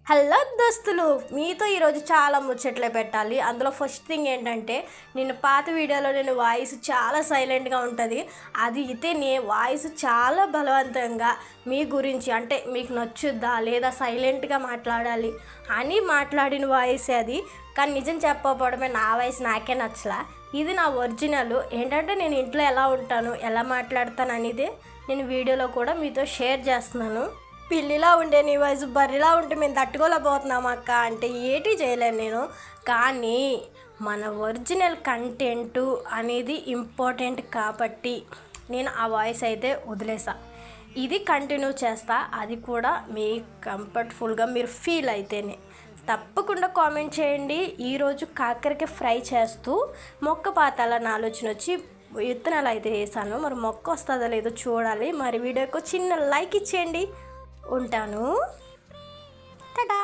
Hello దోస్తులు, మీతో ఈరోజు చాలా ముచ్చట్లే పెట్టాలి. అందులో ఫస్ట్ థింగ్ ఏంటంటే, నేను పాత వీడియోలో వాయిస్ చాలా సైలెంట్గా ఉంటుంది. అది అయితే వాయిస్ చాలా బలవంతంగా మీ గురించి, అంటే మీకు నచ్చుద్దా లేదా సైలెంట్గా మాట్లాడాలి అని మాట్లాడిన వాయిస్ అది. కానీ నిజం చెప్పకపోవడమే, నా వాయిస్ నాకే నచ్చలా. ఇది నా ఒరిజినల్. ఏంటంటే నేను ఇంట్లో ఎలా ఉంటాను, ఎలా మాట్లాడతాను అనేది నేను వీడియోలో కూడా మీతో షేర్ చేస్తున్నాను. పిల్లిలా ఉండే నీ వయసు బర్రెలా ఉంటే మేము తట్టుకోలేకపోతున్నాం అక్క అంటే ఏటి చేయలేను నేను. కానీ మన ఒరిజినల్ కంటెంటు అనేది ఇంపార్టెంట్ కాబట్టి నేను ఆ వాయిస్ అయితే వదిలేసా. ఇది కంటిన్యూ చేస్తా, అది కూడా మీ కంఫర్ట్ఫుల్గా మీరు ఫీల్ అయితేనే. తప్పకుండా కామెంట్ చేయండి. ఈరోజు కాకరకాయ ఫ్రై చేస్తూ మొక్క పాతాలని ఆలోచన వచ్చి విత్తనాలు అయితే వేసాను. మరి మొక్క వస్తుందో లేదో చూడాలి. మరి వీడియోకి చిన్న లైక్ ఇచ్చేయండి. ఉంటాను. టాటా.